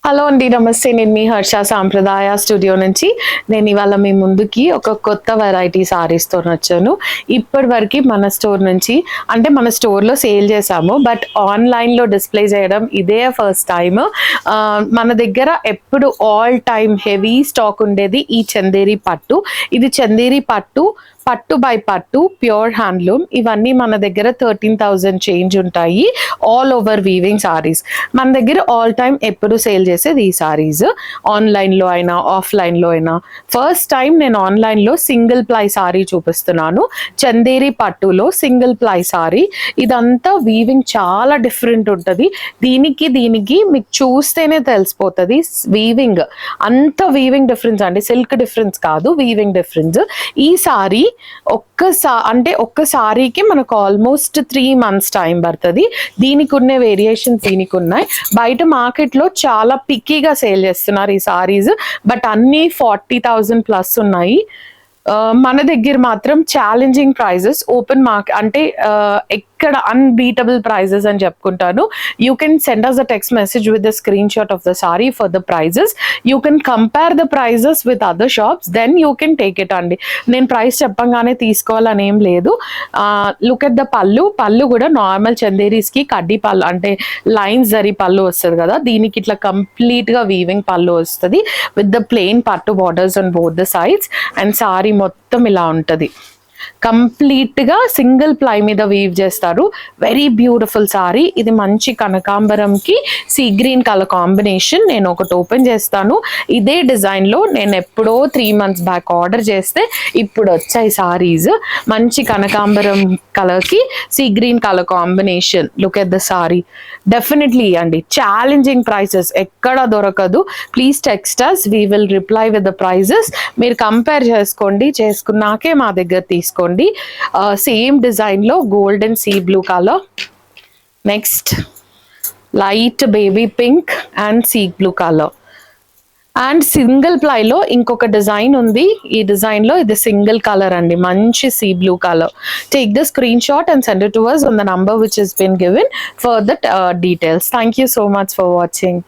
Hello అండి, నమస్తే. నేను మీ హర్ష సాంప్రదాయ స్టూడియో నుంచి. నేను ఇవాళ మీ ముందుకి ఒక కొత్త వెరైటీ సారీస్తో వచ్చాను. ఇప్పటి వరకు మన స్టోర్ నుంచి అంటే మన స్టోర్లో సేల్ చేసాము, బట్ ఆన్లైన్లో డిస్ప్లే చేయడం ఇదే ఫస్ట్ టైం. మన దగ్గర ఎప్పుడు ఆల్ టైమ్ హెవీ స్టాక్ ఉండేది ఈ చందేరి పట్టు. ఇది చందేరి పట్టు, పట్టు బై పట్టు, ప్యూర్ హ్యాండ్లూమ్. ఇవన్నీ మన దగ్గర 13,000 చేంజ్ ఉంటాయి. ఆల్ ఓవర్ వీవింగ్ సారీస్ మన దగ్గర ఆల్ టైమ్ ఎప్పుడు సేల్ చేసేది ఈ సారీస్. ఆన్లైన్లో అయినా ఆఫ్లైన్లో అయినా. ఫస్ట్ టైం నేను ఆన్లైన్లో సింగిల్ ప్లై సారీ చూపిస్తున్నాను. చందేరి పట్టులో సింగిల్ ప్లై సారీ. ఇదంతా వీవింగ్ చాలా డిఫరెంట్ ఉంటుంది. దీనికి మీకు చూస్తేనే తెలిసిపోతుంది వీవింగ్. అంత వీవింగ్ డిఫరెన్స్ అండి, సిల్క్ డిఫరెన్స్ కాదు, వీవింగ్ డిఫరెన్స్. ఈ సారీ ఒక్క సారీకి మనకు ఆల్మోస్ట్ 3 months టైం పడుతుంది. దీనికి ఉన్న వేరియేషన్స్ దీనికి ఉన్నాయి. బయట మార్కెట్లో చాలా పిక్కీగా సేల్ చేస్తున్నారు ఈ సారీస్, బట్ అన్నీ 40,000 ప్లస్ ఉన్నాయి. మన దగ్గర మాత్రం ఛాలెంజింగ్ ప్రైజెస్, ఓపెన్ మార్కెట్ అంటే ఇక్కడ అన్బీటబుల్ ప్రైజెస్ అని చెప్పుకుంటాను. You can send us a text message with the screen shot of the sorry for the prices. You can compare the prices with other shops, then you can take it అండి. నేను price చెప్పంగానే తీసుకోవాలని ఏం లేదు. Look at the పళ్ళు కూడా normal చందేరీస్కి కడ్డీ పళ్ళు అంటే లైన్స్ జరీ పళ్ళు వస్తుంది కదా, దీనికి ఇట్లా కంప్లీట్గా వీవింగ్ పళ్ళు వస్తుంది విత్ ద ప్లెయిన్ పట్టు borders on both the sides. And sorry మొత్తం ఇలా ఉంటుంది. కంప్లీట్గా సింగిల్ ప్లై మీద వీవ్ చేస్తారు. Very beautiful sorry. ఇది మంచి కనకాంబరంకి సీ గ్రీన్ కలర్ కాంబినేషన్. నేను ఒకటి ఓపెన్ చేస్తాను. ఇదే డిజైన్లో నేను ఎప్పుడో 3 months బ్యాక్ ఆర్డర్ చేస్తే ఇప్పుడు వచ్చాయి సారీస్. మంచి కనకాంబరం కలర్కి sea green colour combination. Look at the sari. Definitely అండి, ఛాలెంజింగ్ ప్రైసెస్ ఎక్కడ దొరకదు. Please text us, we will reply with the prices. మీరు కంపేర్ చేసుకోండి, చేసుకున్నాకే మా దగ్గర తీసుకోండి. సేమ్ డిజైన్ లో gold and sea blue colour, next light baby pink and sea blue colour. And single ప్లైలో ఇంకొక డిజైన్ ఉంది. ఈ డిజైన్ లో ఇది సింగిల్ కలర్ అండి, మంచి see blue colour. Take the screen shot and send it to us on the number which has been given for the details. Thank you so much for watching.